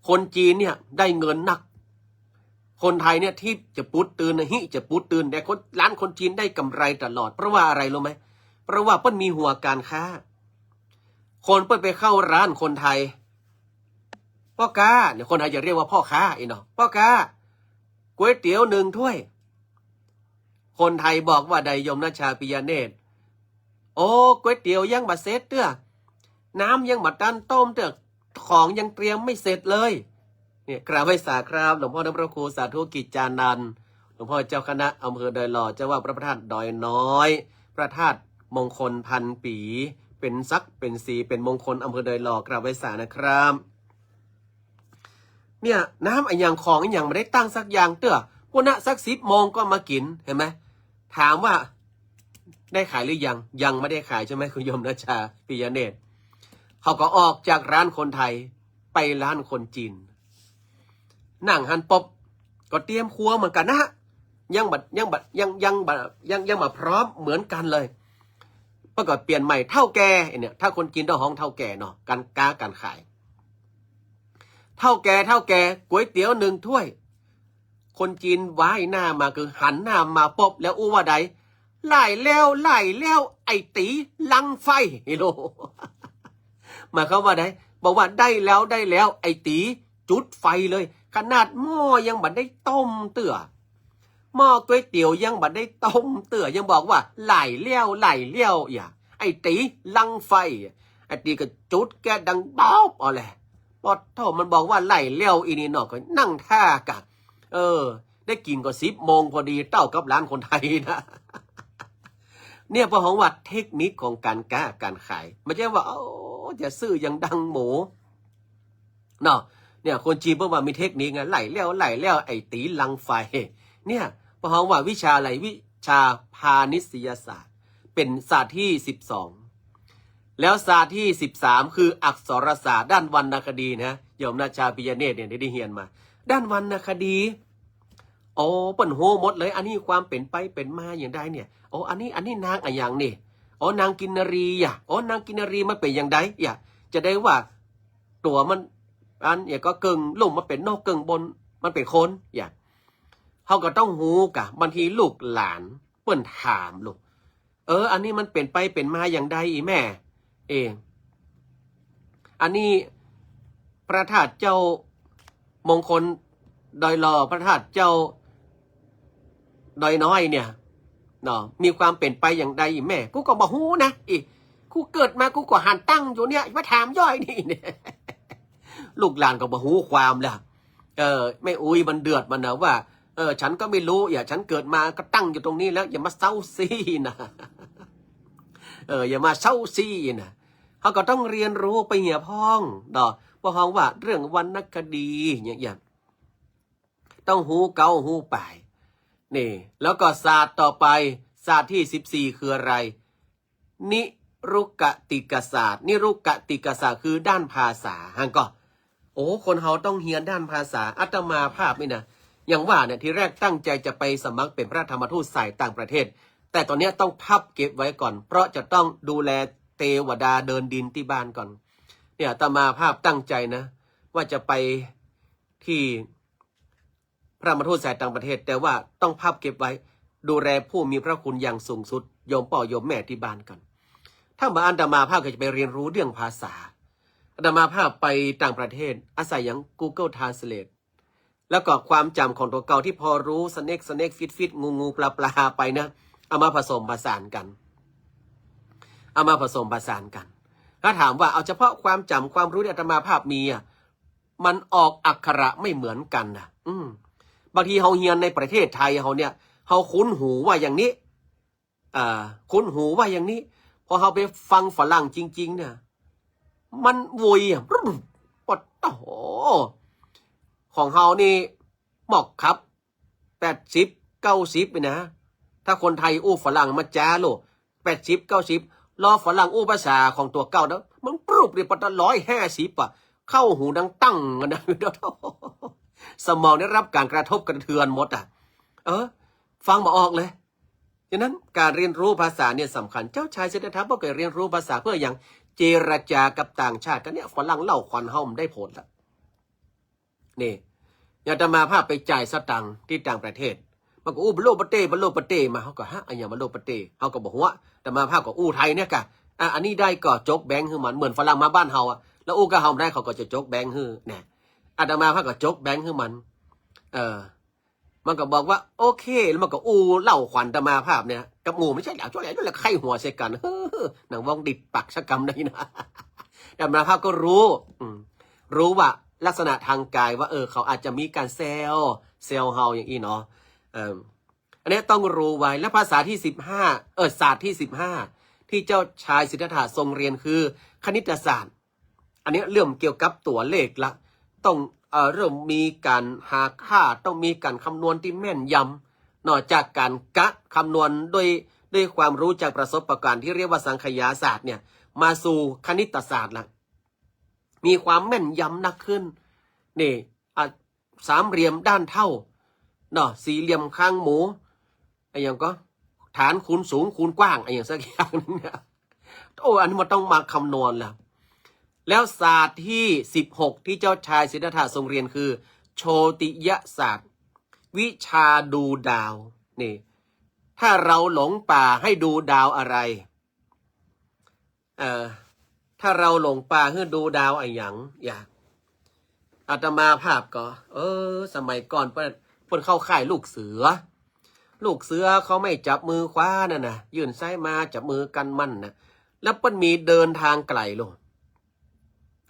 คนจีนเนี่ยได้เงินหนักคนไทยเนี่ยที่จะปุดตื่นฮิจะปุดตื่นแต่ร้านคนจีนได้กำไรตลอดเพราะว่าอะไรรู้ไหมเพราะว่าเปิ้นมีหัวการค้าคนเปิ้นไปเข้าร้านคนไทยพ่อค้าเนี่ยคนไทยจะเรียกว่าพ่อค้าอีเนาะพ่อค้าก๋วยเตี๋ยว1 ถ้วยคนไทยบอกว่าใดยมนาชาปิยเนตรโอ้ก๋วยเตี๋ยวยังบะเสร็จเด้อน้ำยังบะตันต้มเด้อของยังเตรียมไม่เสร็จเลยเนี่ยกราบไหว้สาครับหลวงพ่อน้ำพระครูสาธุกิจจานันท์หลวงพ่อเจ้าคณะอำเภอดอยหล่อเจ้าว่าพระธาตุดอยน้อยพระธาตุมงคลพันปีเป็นซักเป็นสีเป็นมงคลอำเภอดอยหล่อกราบไหว้สานะครับเนี่ยน้ำอย่างของอย่างไม่ได้ตั้งสักอย่างเด้อพวกน่ะสัก10 โมงก็มากินเห็นไหมถามว่าได้ขายหรือยังไม่ได้ขายใช่ไหมคุณโยมนาชาปิยเนตรเขาก็ออกจากร้านคนไทยไปร้านคนจีนนั่งหันปบก็เตรียมครัวเหมือนกันนะยังมาพร้อมเหมือนกันเลยประกอบเปลี่ยนใหม่เท่าแก่เนี่ยถ้าคนจีนต้องห้องเท่าแก่เนาะการขายเท่าแก่ก๋วยเตี๋ยว1 ถ้วยคนจีนว้ายหน้ามาคือหันหน้ามาปบแล้วอู้ว่าใดไล่แล้วไอ้ตีลังไฟฮิโลมาเขาว่าไดบอกว่าได้แล้วไอ้ตีจุดไฟเลยขนาดหม้อยังบัดได้ต้มเตื่อหม้อก๋วยเตี๋ยวยังบัดได้ต้มเตื่อยังบอกว่าไล่แล้วอย่าไอ้ตีลังไฟไอ้ตีก็จุดแกดังบ๊อบเอาแหละพอเท่ามันบอกว่าไล่แล้วอีนี่เนาะก็นั่งท่ากะได้กินก็10 โมงพอดีเต้ากับร้านคนไทยนะเนี่ยพอของวัดเทคนิคของการขายไม่ใช่ว่าจะซื้ออย่างดังหมูเนาะเนี่ยคนจีนเพราะว่ามีเทคนิคไงไล่แล้วไอ้ตีลังไฟเนี่ยพอของว่าวิชาอะไรวิชาพาณิชยศาสตร์เป็นศาสตร์ที่12แล้วศาสตร์ที่13คืออักษรศาสตร์ด้านวรรณคดีนะโยมนาชาปิยเนตรเนี่ยได้เรียนมาด้านวรรณคดีโอ้เปิ้นโหหมดเลยอันนี้ความเป็นไปเป็นมาอย่างใดเนี่ยโอ้อันนี้นางอะไรอย่างนี่โอ้นางกินนรีอ่ะโอ้นางกินนรีมันเป็นอย่างใดอ่ะจะได้ว่าตัวมันอันอย่างก็เกิงลุ่มมันเป็นนอกเกิงบนมันเป็นคนอย่างเขาก็ต้องหูกะบางทีลูกหลานเปิ้นถามลูกอันนี้มันเป็นไปเป็นมาอย่างใดอีแม่อันนี้พระธาตุเจ้ามงคลดอยหล่อพระธาตุเจ้าดอยน้อยเนี่ยเนาะมีความเป็นไปอย่างใดแม่กูก็บอกฮู้นะกูเกิดมากูก็หันตั้งอยู่เนี่ยมาถามย่อยนี่เนี่ย ลูกหลานก็บ่ฮู้ความแล้วแม่อุ้ยมันเดือดมันนะว่าฉันก็ไม่รู้ฉันเกิดมาก็ตั้งอยู่ตรงนี้แล้วอย่ามาเศร้าซีนะอย่ามาเศร้าซีนะเขาก็ต้องเรียนรู้ไปเหี่ยพ้องดอกพ่อฮ้องว่าเรื่องวรรณคดีอย่างต้องหูเก่าหูไปนี่แล้วก็ศาสตร์ต่อไปศาสตร์ที่14คืออะไรนิรุกติกศาสตร์นิรุกติกศาสตร์คือด้านภาษาฮังก็คนเขาต้องเรียนด้านภาษาอาตมาภาพนี่นะอย่างว่าเนี่ยที่แรกตั้งใจจะไปสมัครเป็นพระธรรมทูตสายต่างประเทศแต่ตอนนี้ต้องพับเก็บไว้ก่อนเพราะจะต้องดูแลเทวดาเดินดินที่บ้านก่อนเนี่ยอาตมาภาพตั้งใจนะว่าจะไปที่พระธรรมทูตสายต่างประเทศแต่ว่าต้องพับเก็บไว้ดูแลผู้มีพระคุณอย่างสูงสุดโยมพ่อโยมแม่ที่บ้านก่อนถ้ามาอาตมาภาพก็จะไปเรียนรู้เรื่องภาษาอาตมาภาพไปต่างประเทศอาศัยอย่าง Google Translate แล้วก็ความจำของตัวเก่าที่พอรู้สเน็กฟิตงูปลาไปนะเอามาผสมผสานกันถ้าถามว่าเอาเฉพาะความจำความรู้ที่อาตมาภาพมีมันออกอักขระไม่เหมือนกันนะบางทีเฮาเฮียนในประเทศไทยเฮาเนี่ยเฮาคุ้นหูว่าอย่างนี้คุ้นหูว่าอย่างนี้พอเฮาไปฟังฝรั่งจริงๆเนี่ยมันวุยปดโอ้โหของเฮานี่หมอกครับ80-90ไปนะถ้าคนไทยอู้ฝรั่งมาจ้าโล80-90รอฝรั่งอู้ภาษาของตัวเก่าแล้วมันปรุบเลยปด150เข้าหูดังตั้งกันนะสมองได้รับการกระทบกระเทือนหมดฟังมาออกเลยฉะนั้นการเรียนรู้ภาษาเนี่ยสำคัญเจ้าชายสิทธัตถะบอกเรียนรู้ภาษาเพื่ออย่างเจรจากับต่างชาติกันเนี่ยฝรั่งเล่าควันเฮาได้ผลละนี่อย่าจะมาภาพไปจ่ายสตังค์ที่ต่างประเทศมันก็อู้บโลปเต้มาเขาก็อันอย่างบโลปเต้เขาก็บอกว่าแต่มาภาพก็อู้ไทยเนี่ยกะอันนี้ได้ก็จกแบงค์คือเหมือนฝรั่งมาบ้านเฮาแล้วอู้ก็เฮาได้เขาก็จะจกแบงค์คือเนี่ยอาตมาภาพก็จกแบงค์คือมันก็บอกว่าโอเคแล้วมันก็อู้เล่าขวัญอาตมาภาพเนี่ยกับงูไม่ใช่แล้วช่วยแล้วไข้หัวใส่กันหนังวองดิดปักชะกรรมได้นะอาตมาภาพก็รู้ว่าลักษณะทางกายว่าเขาอาจจะมีการเซลเฮาอย่างนี้เนาะอันนี้ต้องรู้ไว้และภาษาที่15ศาสตร์ที่15ที่เจ้าชายสิทธัตถะทรงเรียนคือคณิตศาสตร์อันนี้เรื่องเกี่ยวกับตัวเลขละต้องเริ่มมีการหาค่าต้องมีการคำนวณที่แม่นยำนอกจากการกะคำนวณด้วยความรู้จากประสบการณ์ที่เรียกว่าสังขยาศาสตร์เนี่ยมาสู่คณิตศาสตร์ละมีความแม่นยำนักขึ้นนี่สามเหลี่ยมด้านเท่าเนาะสี่เหลี่ยมข้างหมูไอ้อย่างก็ฐานคูณสูงคูณกว้างไอ้อย่างสักอย่างนึงเนี่ยอันนี้มันต้องมาคำนวณแล้วศาสตร์ที่16ที่เจ้าชายสิทธัตถะทรงเรียนคือโชติยศาสตร์วิชาดูดาวนี่ถ้าเราหลงป่าให้ดูดาวอะไรถ้าเราหลงป่าให้ดูดาวไอ้อย่างอาตมาภาพก็สมัยก่อนเพิ่นเข้าค่ายลูกเสือเขาไม่จับมือคว้านั่นนะยื่นซ้ายมาจับมือกันมั่นนะแล้วเพิ่นมีเดินทางไกลลง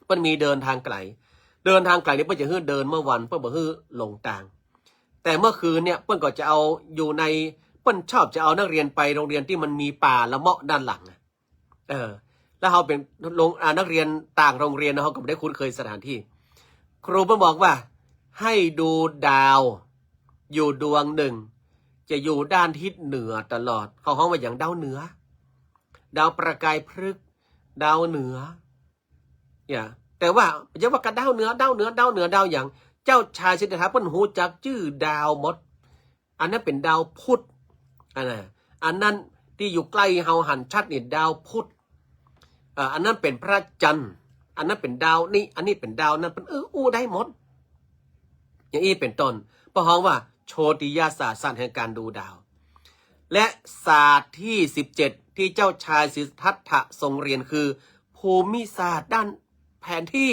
เพิ่นมีเดินทางไกลนี่เพิ่นจะฮื้อเดินเมื่อวันเพิ่นบ่ฮื้อลงต่างแต่เมื่อคืนเนี่ยเพิ่นก็จะเอาอยู่ในเพิ่นชอบจะเอานักเรียนไปโรงเรียนที่มันมีป่าละเมาะด้านหลังแล้วเขาเป็นนักเรียนต่างโรงเรียนนะเขาก็ไม่ได้คุ้นเคยสถานที่ครูเพิ่นบอกว่าให้ดูดาวอยู่ดวงหนึ่งจะอยู่ด้านทิศเหนือตลอดเขาห้องว่าอย่างดาวเหนือดาวประกายพฤกษ์ดาวเหนือแต่ว่าอย่าว่ากระดาวเหนือดาวอย่างเจ้าชายสิทธัตถะเพิ่นฮู้จักชื่อดาวหมดอันนั้นเป็นดาวพุธอันนั้นที่อยู่ใกล้เฮาหันชัดนี่ดาวพุธอันนั้นเป็นพระจันทร์อันนั้นเป็นดาวนี่อันนี้เป็นดาวนั้นเป็นอู้ได้หมดอย่างนี้เป็นต้นเพราะฮ้องว่าโชติยศาสตร์แห่งการดูดาวและศาสตร์ที่17ที่เจ้าชายสิทธัตถะทรงเรียนคือภูมิศาสตร์ด้านแผนที่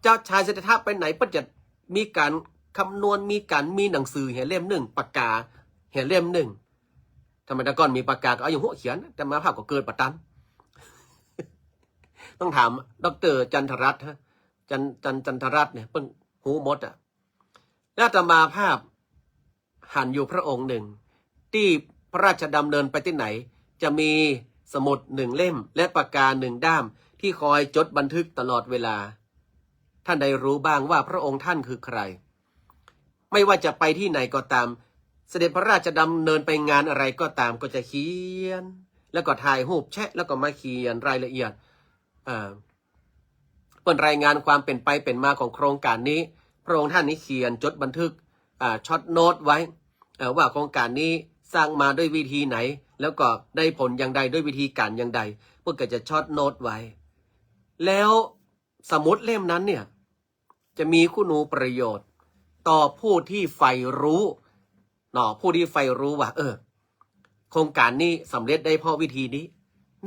เจ้าชายสิทธัตถะไปไหนก็จะมีการคำนวณมีหนังสือเล่มหนึ่งปากกาเล่มหนึ่งทำไมแต่ก่อนมีปากกาก็เอาอย่างหัวเขียนแต่มาภาพก็เกิดประตันต้องถามดร.จันทรัตน์ จันทรัตน์เนี่ยเพิ่งหูมดอ่ะแล้วอาตมาภาพหันอยู่พระองค์หนึ่งที่พระราชดำเนินไปที่ไหนจะมีสมุดหนึ่งเล่มและปากกาหนึ่งด้ามที่คอยจดบันทึกตลอดเวลาท่านได้รู้บ้างว่าพระองค์ท่านคือใครไม่ว่าจะไปที่ไหนก็ตามเสด็จพระราชดำเนินไปงานอะไรก็ตามก็จะเขียนแล้วก็ถ่ายรูปแชะแล้วก็มาเขียนรายละเอียดเปิดรายงานความเป็นไปเป็นมาของโครงการนี้พระองค์ท่านนี้เขียนจดบันทึกช็อตโน้ตไว้ว่าโครงการนี้สร้างมาด้วยวิธีไหนแล้วก็ได้ผลอย่างใดด้วยวิธีการอย่างใดพวกก็จะช็อตโน้ตไว้แล้วสมุดเล่มนั้นเนี่ยจะมีคุณูประโยชน์ต่อผู้ที่ใฝ่รู้ผู้ที่ใฝ่รู้ว่าโครงการนี้สำเร็จได้เพราะวิธีนี้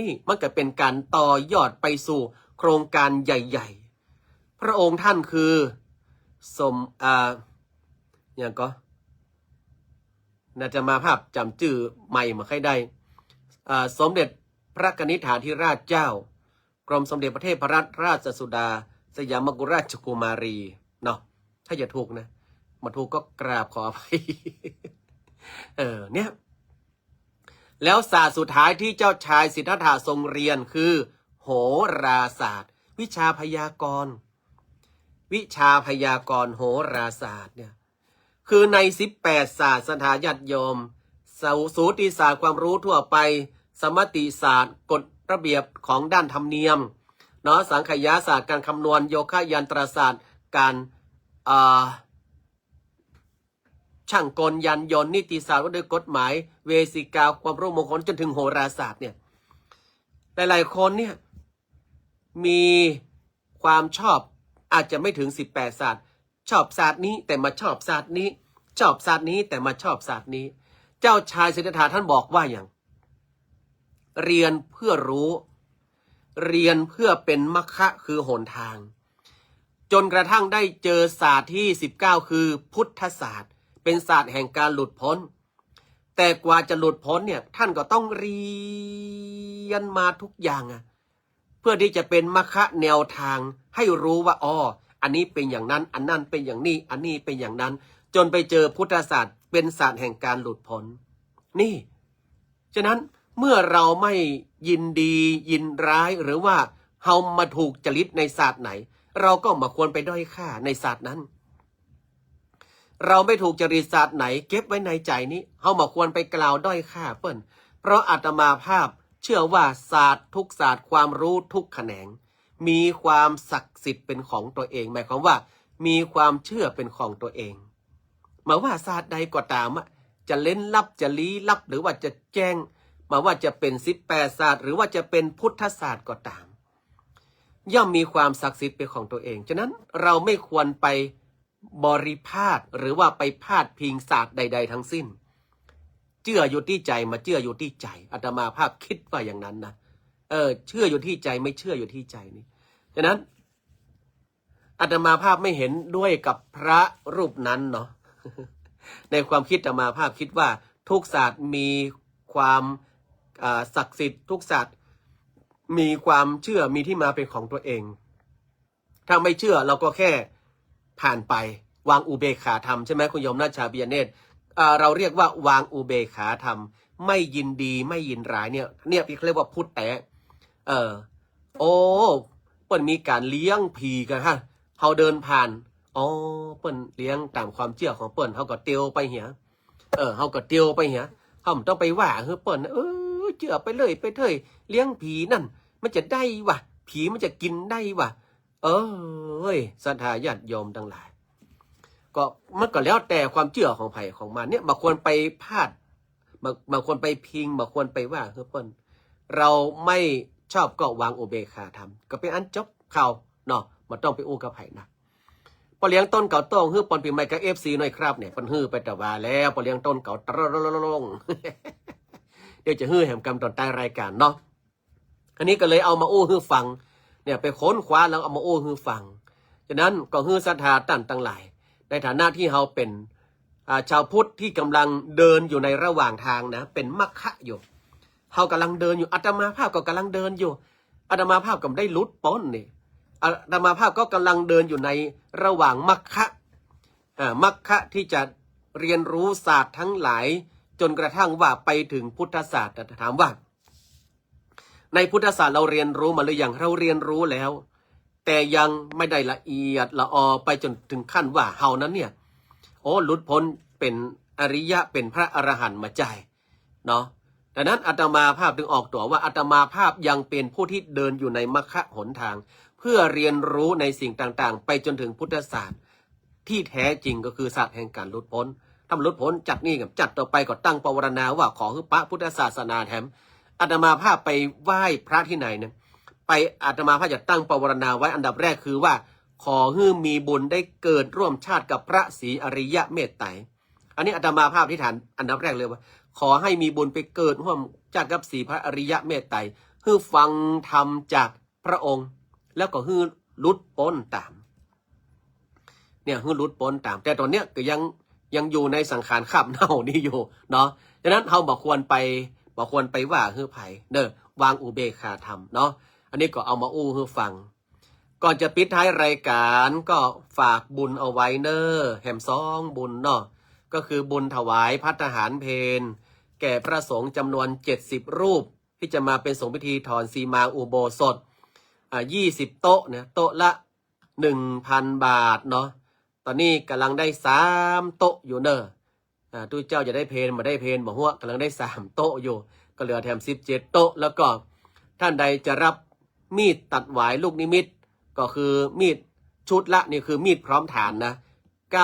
นี่มันก็เป็นการต่อยอดไปสู่โครงการใหญ่ๆพระองค์ท่านคืออย่างก็น่าจะมาภาพจำชื่อใหม่มาใครได้สมเด็จพระกนิษฐาธิราชเจ้ากรมสมเด็จพระเทพรัตนราชสุดาสยามกุฎราชกุมารีเนาะถ้าจะถูกนะมาถูกก็กราบขออภัย เนี่ยแล้วศาสตร์สุดท้ายที่เจ้าชายสิทธัตถะทรงเรียนคือโหราศาสตร์วิชาพยากรณ์โหราศาสตร์เนี่ยคือใน18ศาสตร์สถาญาติโยมสูติศาสตร์ความรู้ทั่วไปสมติศาสตร์กฎระเบียบของด้านธรรมเนียมสังขยาศาสตร์การคำนวณโยคะยันตรศาสตร์การช่างกลยันยนต์นิติศาสตร์ว่าด้วยกฎหมายเวสิกาความรู้มงคลจนถึงโหราศาสตร์เนี่ยหลายๆคนเนี่ยมีความชอบอาจจะไม่ถึง18ศาสตร์ชอบศาสตร์นี้แต่มาชอบศาสตร์นี้ชอบศาสตร์นี้แต่มาชอบศาสตร์นี้เจ้าชายสิทธัตถะท่านบอกว่าอย่างเรียนเพื่อรู้เรียนเพื่อเป็นมรรคะคือหนทางจนกระทั่งได้เจอศาสตร์ที่19คือพุทธศาสตร์เป็นศาสตร์แห่งการหลุดพ้นแต่กว่าจะหลุดพ้นเนี่ยท่านก็ต้องเรียนมาทุกอย่างเพื่อที่จะเป็นมรรคะแนวทางให้รู้ว่าอันนี้เป็นอย่างนั้นอันนั้นเป็นอย่างนี้อันนี้เป็นอย่างนั้นจนไปเจอพุทธศาสตร์เป็นศาสตร์แห่งการหลุดพ้นนี่ฉะนั้นเมื่อเราไม่ยินดียินร้ายหรือว่าเรามาถูกจริตในศาสตร์ไหนเราก็มาควรไปด้อยค่าในศาสตร์นั้นเราไม่ถูกจริตศาสตร์ไหนเก็บไว้ในใจนี้เรามาควรไปกล่าวด้อยค่าเปิ้นเพราะอาตมาภาพเชื่อว่าศาสตร์ทุกศาสตร์ความรู้ทุกแขนงมีความศักดิ์สิทธิ์เป็นของตัวเองหมายความว่ามีความเชื่อเป็นของตัวเองหมายว่าศาสตร์ใดก็ตามจะเล่นลับจะลี้ลับหรือว่าจะแจ้งมาว่าจะเป็น18ศาสตร์หรือว่าจะเป็นพุทธศาสตร์ก็ตามย่อมมีความศักดิ์สิทธิ์เป็นของตัวเองฉะนั้นเราไม่ควรไปบริพาทหรือว่าไปพาดพิงศาสตร์ใดๆทั้งสิ้นเชื่ออยู่ที่ใจมาเชื่ออยู่ที่ใจอาตมาภาพคิดว่าอย่างนั้นนะเชื่ออยู่ที่ใจไม่เชื่ออยู่ที่ใจนี่ฉะนั้นอาตมาภาพไม่เห็นด้วยกับพระรูปนั้นเนาะ ในความคิดอาตมาภาพคิดว่าทุกศาสตร์มีความศักดิ์สิทธิ์ทุกศาสตร์มีความเชื่อมีที่มาเป็นของตัวเองถ้าไม่เชื่อเราก็แค่ผ่านไปวางอุเบกขาธรรมใช่ไหมคุณโยมนาชาเบียเนตเราเรียกว่าวางอุเบกขาธรรมไม่ยินดีไม่ยินร้ายเนี่ยพี่เรียกว่าพุทธแต่เปิ้นมีการเลี้ยงผีกันฮะเขาเดินผ่านเปิ้นเลี้ยงตามความเชื่อของเปิ้นเขาก็เตียวไปเหียเขาก็เตียวไปเหียเขาไม่ต้องไปว่าเปิ้นเชื่อไปเลยไปเถอะเลี้ยงผีนั่นมันจะได้วะผีมันจะกินได้วะศรัทธาญาติโยมทั้งหลายก็มันก็แล้วแต่ความเชื่อของไผ่ของมันเนี่ยบางคนไปพาดบางคนไปพิงบางคนไปว่าเปิ้นเราไม่ชอบก็วางอุเบกขาธรรมก็เป็นอันจบข่าวเนาะมันต้องไปอู้กับไผ่นะพอเลี้ยงต้นเก่าโต้งฮื้อปอนปีใหม่กับ FC หน่อยครับเนี่ยปอนฮื้อไปแต่ว่าแล้วพอเลี้ยงต้นเก่าตรลง เดี๋ยวจะฮื้อแหมกำตอนใต้รายการเนาะอันนี้ก็เลยเอามาอู้ฮื้อฟังเนี่ยไปค้นคว้าแล้วเอามาอู้ฮื้อฟังฉะนั้นก็ฮื้อศรัทธาตั้งหลายในฐานะที่เราเป็นชาวพุทธที่กำลังเดินอยู่ในระหว่างทางนะเป็นมรรคะอยู่เรากำลังเดินอยู่อาตมาภาพก็กำลังเดินอยู่อาตมาภาพก็ได้ลุดพ้นนี่ อาตมาภาพก็กำลังเดินอยู่ในระหว่างมรรคะที่จะเรียนรู้ศาสตร์ทั้งหลายจนกระทั่งว่าไปถึงพุทธศาสตร์ถามว่าในพุทธศาสตร์เราเรียนรู้มาหรือยังเราเรียนรู้แล้วแต่ยังไม่ได้ละเอียดละออไปจนถึงขั้นว่าเฮานั้นเนี่ยหลุดพ้นเป็นอริยะเป็นพระอรหันต์มาใจเนาะดังนั้นอาตมาภาพถึงออกตัวว่าอาตมาภาพยังเป็นผู้ที่เดินอยู่ในมรรคหนทางเพื่อเรียนรู้ในสิ่งต่างๆไปจนถึงพุทธศาสตร์ที่แท้จริงก็คือศาสตร์แห่งการหลุดพ้นทำหลุดพ้นจัดนี่กับจัดต่อไปก็ตั้งปวารณาว่าขอให้พระพุทธศาสนาแถมอาตมาภาพไปไหว้พระที่ไหนเนี่ยไปอาตมาภาพจะตั้งปวารณาไว้อันดับแรกคือว่าขอให้มีบุญได้เกิดร่วมชาติกับพระศรีอริยะเมตไตรอันนี้อาตมาภาพที่ฐานอันดับแรกเลยว่าขอให้มีบุญไปเกิดร่วมชาติกับศรีพระอริยะเมตไตรเพื่อฟังธรรมจากพระองค์แล้วก็ให้หลุดพ้นตามเนี่ยให้หลุดพ้นตามแต่ตอนเนี้ยก็ยังอยู่ในสังขารขับเน่านี่อยู่เนาะดังนั้นเราบอกควรไปว่าฮือไผ่วางอุเบกขาธรรมเนาะอันนี้ก็เอามาอู้ฮือฟังก่อนจะปิดท้ายรายการก็ฝากบุญเอาไว้แหมซองบุญเนาะก็คือบุญถวายภัตตาหารเพลแก่พระสงฆ์จำนวน70รูปที่จะมาเป็นสงฆ์พิธีถอนสีมาอุโบสถ20โต๊ะเนี่ยโต๊ะละ 1,000 บาทเนาะตอนนี้กำลังได้3โต๊ะอยู่ทุกเจ้าจะได้เพลมาได้เพลบอกว่ากำลังได้3โต๊ะอยู่ก็เหลือแถม17โต๊ะแล้วก็ท่านใดจะรับมีดตัดหวายลูกนิมิตก็คือมีดชุดละนี่คือมีดพร้อมฐานนะ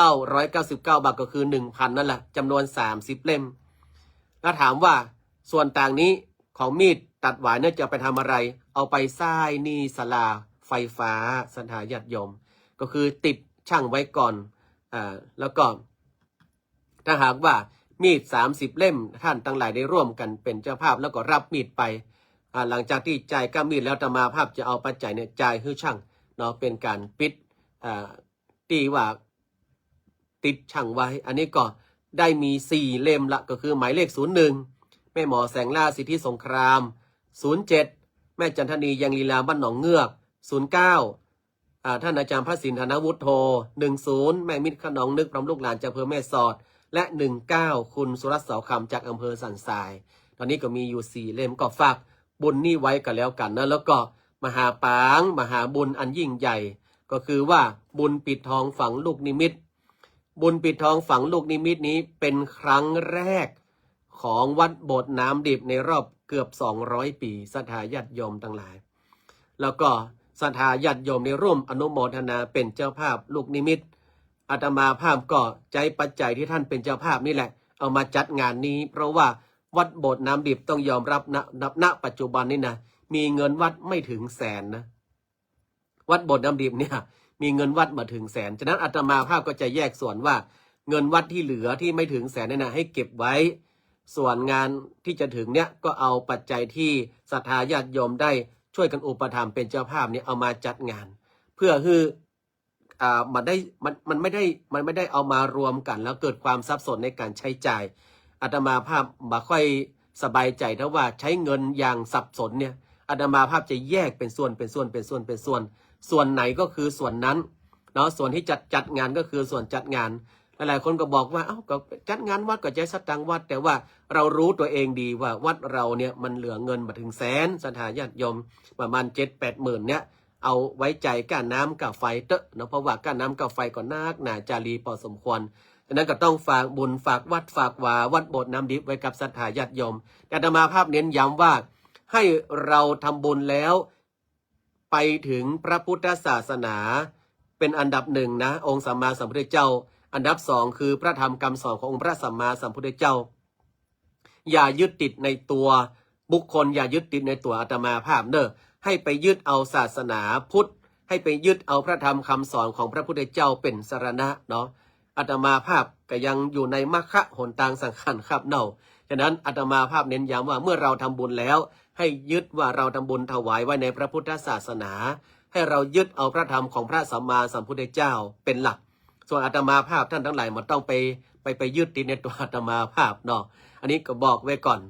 999 บาทก็คือ 1,000 นั่นแหละจำนวน30เล่มแล้วถามว่าส่วนต่างนี้ของมีดตัดหวายเนี่ยจะไปทำอะไรเอาไปสร้างนี่ศาลาไฟฟ้าศรัทธาญาติโยมก็คือติดช่างไว้ก่อนแล้วก็ถ้าหากว่ามีด30เล่มท่านทั้งหลายได้ร่วมกันเป็นเจ้าภาพแล้วก็รับมีดไปหลังจากที่จ่ายก้ามีดแล้วอาตมาภาพจะเอาปัจจัยเนี่ยจ่ายให้ช่างเนาะเป็นการปิดตีว่าติดช่างไว้อันนี้ก็ได้มี4เล่มละก็คือหมายเลข01แม่หมอแสงล่าสิทธิสงคราม07แม่จันทนียังลีลาบ้านหนองเงือก09ท่านอาจารย์พระสินธนวุฒิโท10แม่มิตรขนองนึกพร้อมลูกหลานจากอำเภอแม่สอดและ19คุณสุรัตน์เสาคำจากอำเภอสันทรายตอนนี้ก็มีอยู่4เล่มก็ฝากบุญนี่ไว้กันแล้วกันนะแล้วก็มหาปางมหาบุญอันยิ่งใหญ่ก็คือว่าบุญปิดทองฝังลูกนิมิตบุญปิดทองฝังลูกนิมิตนี้เป็นครั้งแรกของวัดโบสถ์น้ำดิบในรอบเกือบ200ปีศรัทธาญาติโยมทั้งหลายแล้วก็ศรัทธาญาติโยมในร่วมอนุโมทนาเป็นเจ้าภาพลูกนิมิตอาตมาภาพก็ใจปัจจัยที่ท่านเป็นเจ้าภาพนี่แหละเอามาจัดงานนี้เพราะว่าวัดโบสถ์น้ำดิบต้องยอมรับณปัจจุบันนี้นะมีเงินวัดไม่ถึงแสนนะวัดโบสถ์น้ำดิบเนี่ยมีเงินวัดมาถึงแสนฉะนั้นอาตมาภาพก็จะแยกส่วนว่าเงินวัดที่เหลือที่ไม่ถึงแสนเนี่ยนะให้เก็บไว้ส่วนงานที่จะถึงเนี่ยก็เอาปัจจัยที่ศรัทธาญาติโยมได้ช่วยกันอุปถัมภ์เป็นเจ้าภาพเนี่ยเอามาจัดงานเพื่อคือมันไม่ได้เอามารวมกันแล้วเกิดความสับสนในการใช้จ่ายอาตมาภาพบ่ค่อยสบายใจถ้าว่าใช้เงินอย่างสับสนเนี่ยอาตมาภาพจะแยกเป็นส่วนไหนก็คือส่วนนั้นเนาะส่วนที่จัดงานก็คือส่วนจัดงานหลายๆคนก็บอกว่าก็จัดงานวัดก็ใจสตังวัดแต่ว่าเรารู้ตัวเองดีว่าวัดเราเนี่ยมันเหลือเงินมาถึงแสนศรัทธาญาติโยมประมาณ 7-8 หมื่นเนี่ยเอาไว้ใจก้าน้ำกับไฟเนาะเพราะว่าก้าน้ำกับไฟก็นักหนาจารีพอสมควรฉะนั้นก็ต้องฝากบุญฝากวัดฝากวาวัดโบสถ์น้ำดิบไว้กับศรัทธาญาติโยมแต่อาตมาภาพเน้นย้ำว่าให้เราทำบุญแล้วไปถึงพระพุทธศาสนาเป็นอันดับหนึ่งนะองค์สัมมาสัมพุทธเจ้าอันดับ2คือพระธรรมคำสอนขององค์พระสัมมาสัมพุทธเจ้าอย่ายึดติดในตัวบุคคลอย่ายึดติดในตัวอาตมาภาพให้ไปยึดเอาศาสนาพุทธให้ไปยึดเอาพระธรรมคำสอนของพระพุทธเจ้าเป็นสรณะเนาะอาตมาภาพก็ยังอยู่ในมรรคหนทางสังขารขับเน่าฉะนั้นอาตมาภาพเน้นย้ำว่าเมื่อเราทำบุญแล้วให้ยึดว่าเราทำบุญถวายไว้ในพระพุทธศาสนาให้เรายึดเอาพระธรรมของพระสัมมาสัมพุทธเจ้าเป็นหลักส่วนอาตมาภาพท่านทั้งหลายมันต้องไปยึดติดในตัวอาตมาภาพเนาะอันนี้ก็บอกไว้ก่อน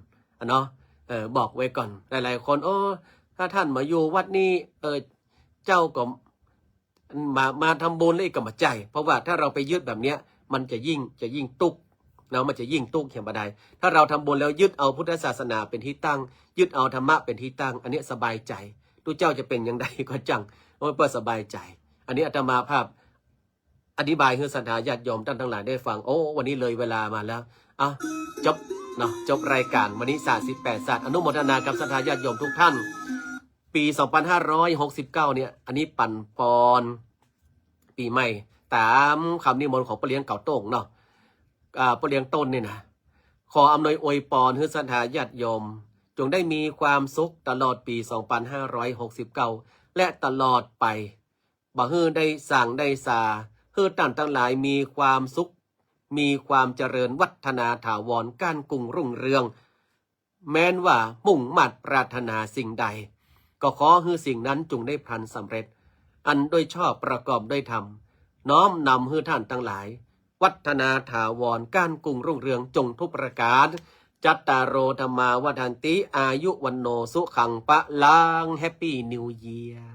เนาะบอกไว้ก่อนหลายๆคนถ้าท่านมาอยู่วัดนี้เจ้าก็ มาทำบุญแล้วก็มาใจเพราะว่าถ้าเราไปยึดแบบเนี้ยมันจะยิ่งตุกนะมันจะยิ่งตุกเขียนบันไดถ้าเราทำบุญแล้วยึดเอาพุทธศาสนาเป็นที่ตั้งยึดเอาธรรมะเป็นที่ตั้งอันนี้สบายใจทุกเจ้าจะเป็นอย่างใดก็จังเพื่อสบายใจอันนี้อาตมาภาพอธิบายให้ศรัทธาญาติโยมท่านทั้งหลายได้ฟังโอ้วันนี้เลยเวลามาแล้วจบเนาะจบรายการวันนี้ศาสตร์18ศาสตร์อนุโมทนากับศรัทธาญาติโยมทุกท่านปี 2569 เนี่ยอันนี้ปั่นปอนปีใหม่ตามคำนิมนต์ของปะเลี้ยงเก่าโต้งเนาะปะเลี้ยงต้นเนี่ยนะขออำนวยอวยพรให้ศรัทธาญาติโยมจงได้มีความสุขตลอดปี 2569 และตลอดไปบ่ฮื้อได้สั่งได้สาฮื้อท่านทั้งหลายมีความสุขมีความเจริญวัฒนาถาวรการกุ่งรุ่งเรืองแม้นว่ามุ่งมั่นปรารถนาสิ่งใดก็ขอให้สิ่งนั้นจงได้พลันสำเร็จอันโดยชอบประกอบด้วยธรรมน้อมนำให้ท่านทั้งหลายวัฒนาถาวรการกุ่งรุ่งเรืองจงทุกประการจัตตารโอธรรมาวัฏันติอายุวันโนสุขังปะลังแฮปปี้นิวเยียร์